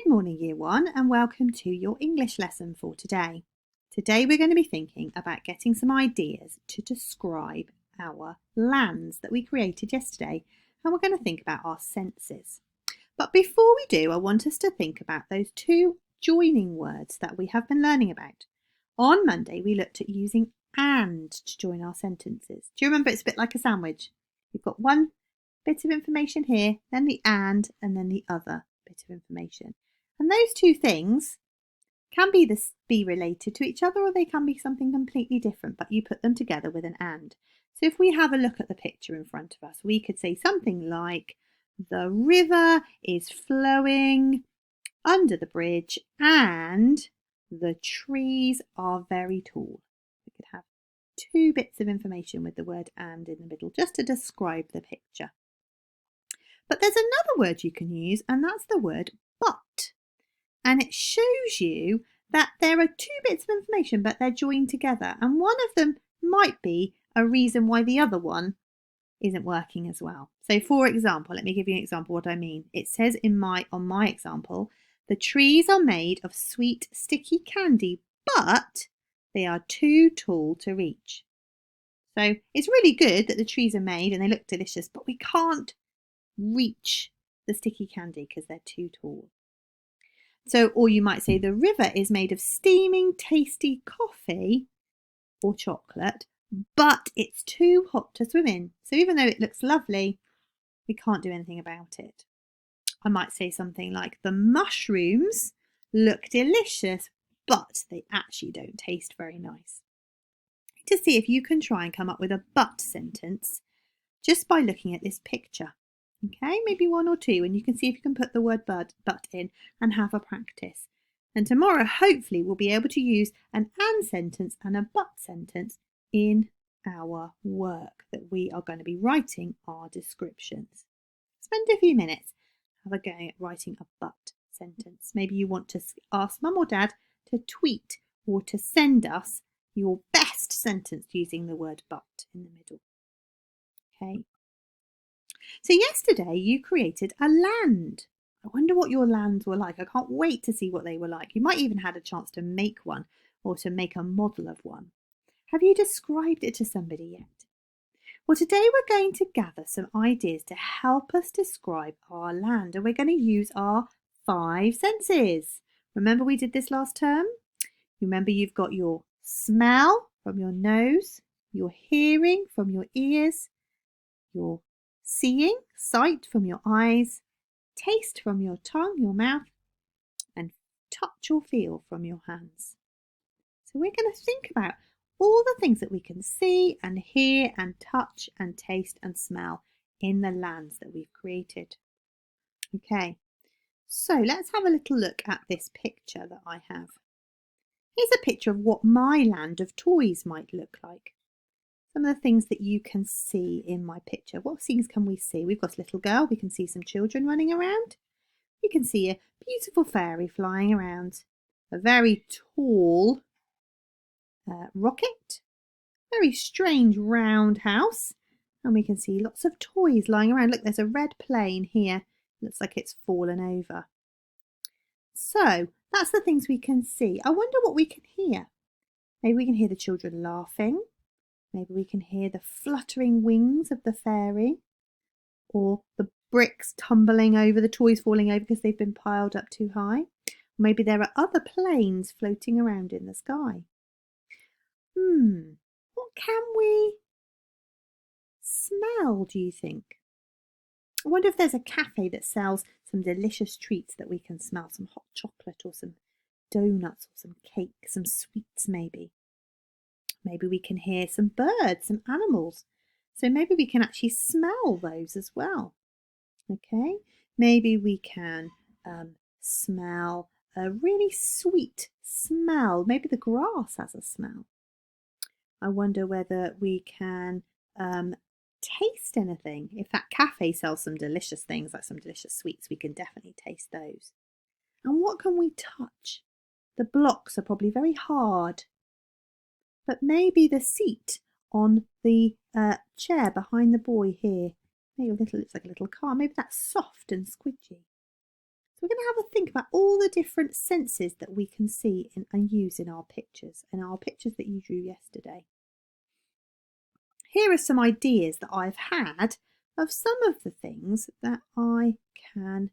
Good morning, Year 1, and welcome to your English lesson for today. Today we're going to be thinking about getting some ideas to describe our lands that we created yesterday, and we're going to think about our senses. But before we do, I want us to think about those two joining words that we have been learning about. On Monday, we looked at using and to join our sentences. Do you remember it's a bit like a sandwich? You've got one bit of information here, then the and then the other bit of information. And those two things can be related to each other, or they can be something completely different, but you put them together with an and. So if we have a look at the picture in front of us, we could say something like, the river is flowing under the bridge and the trees are very tall. We could have two bits of information with the word and in the middle just to describe the picture. But there's another word you can use, and that's the word but. And it shows you that there are two bits of information, but they're joined together. And one of them might be a reason why the other one isn't working as well. So for example, let me give you an example of what I mean. It says on my example, the trees are made of sweet, sticky candy, but they are too tall to reach. So it's really good that the trees are made and they look delicious, but we can't reach the sticky candy because they're too tall. So, or you might say the river is made of steaming, tasty coffee or chocolate, but it's too hot to swim in. So even though it looks lovely, we can't do anything about it. I might say something like the mushrooms look delicious, but they actually don't taste very nice. To see if you can try and come up with a but sentence just by looking at this picture. Okay, maybe one or two, and you can see if you can put the word but in and have a practice. And tomorrow, hopefully, we'll be able to use an and sentence and a but sentence in our work that we are going to be writing our descriptions. Spend a few minutes, have a go at writing a but sentence. Maybe you want to ask Mum or Dad to tweet or to send us your best sentence using the word but in the middle. Okay. So yesterday you created a land. I wonder what your lands were like. I can't wait to see what they were like. You might even had a chance to make one or to make a model of one. Have you described it to somebody yet? Well, today we're going to gather some ideas to help us describe our land, and we're going to use our 5 senses. Remember we did this last term? Remember you've got your smell from your nose, your hearing from your ears, your seeing, sight from your eyes, taste from your tongue, your mouth, and touch or feel from your hands. So we're going to think about all the things that we can see and hear and touch and taste and smell in the lands that we've created. Okay, so let's have a little look at this picture that I have. Here's a picture of what my land of toys might look like. Some of the things that you can see in my picture. What things can we see? We've got a little girl. We can see some children running around. We can see a beautiful fairy flying around. A very tall rocket. Very strange round house. And we can see lots of toys lying around. Look, there's a red plane here. Looks like it's fallen over. So that's the things we can see. I wonder what we can hear. Maybe we can hear the children laughing. Maybe we can hear the fluttering wings of the fairy, or the bricks tumbling over, the toys falling over because they've been piled up too high. Maybe there are other planes floating around in the sky. What can we smell, do you think? I wonder if there's a cafe that sells some delicious treats that we can smell, some hot chocolate or some donuts or some cake, some sweets maybe. Maybe we can hear some birds, some animals. So maybe we can actually smell those as well. Okay, maybe we can smell a really sweet smell. Maybe the grass has a smell. I wonder whether we can taste anything. If that cafe sells some delicious things, like some delicious sweets, we can definitely taste those. And what can we touch? The blocks are probably very hard. But maybe the seat on the chair behind the boy here, maybe looks like a little car. Maybe that's soft and squidgy. So we're going to have a think about all the different senses that we can see and use in our pictures that you drew yesterday. Here are some ideas that I've had of some of the things that I can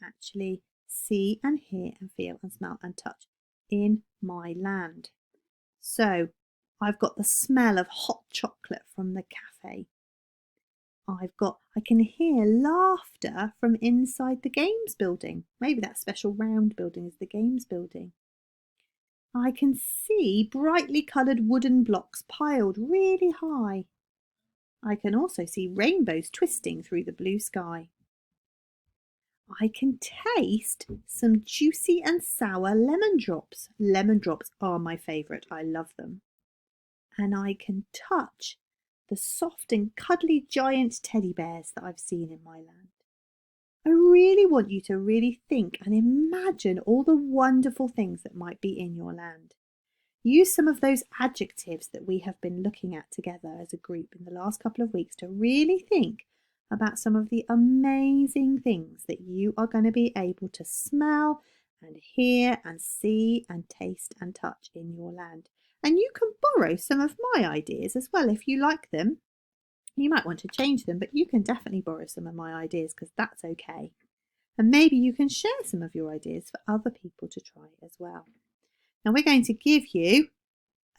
actually see and hear and feel and smell and touch in my land. So I've got the smell of hot chocolate from the cafe. I can hear laughter from inside the games building. Maybe that special round building is the games building. I can see brightly coloured wooden blocks piled really high. I can also see rainbows twisting through the blue sky. I can taste some juicy and sour lemon drops. Lemon drops are my favourite. I love them. And I can touch the soft and cuddly giant teddy bears that I've seen in my land. I really want you to really think and imagine all the wonderful things that might be in your land. Use some of those adjectives that we have been looking at together as a group in the last couple of weeks to really think about some of the amazing things that you are going to be able to smell and hear and see and taste and touch in your land. And you can borrow some of my ideas as well if you like them. You might want to change them, but you can definitely borrow some of my ideas because that's okay. And maybe you can share some of your ideas for other people to try as well. Now we're going to give you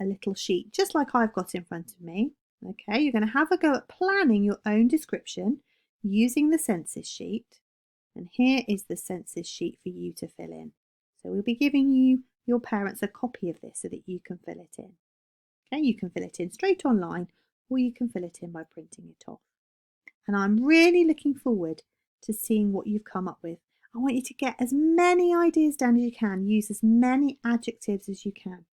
a little sheet just like I've got in front of me. Okay, you're going to have a go at planning your own description using the census sheet. And here is the census sheet for you to fill in. So we'll be giving your parents a copy of this so that you can fill it in. Okay, you can fill it in straight online or you can fill it in by printing it off. And I'm really looking forward to seeing what you've come up with. I want you to get as many ideas down as you can, use as many adjectives as you can,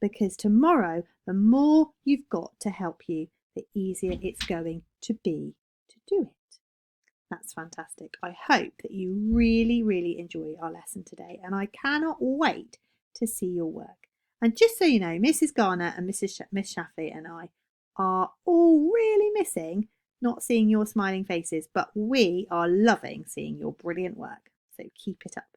because tomorrow, the more you've got to help you, the easier it's going to be to do it. That's fantastic. I hope that you really, really enjoy our lesson today, and I cannot wait to see your work. And just so you know, Mrs. Garner and Miss Shafi and I are all really missing not seeing your smiling faces, but we are loving seeing your brilliant work. So keep it up.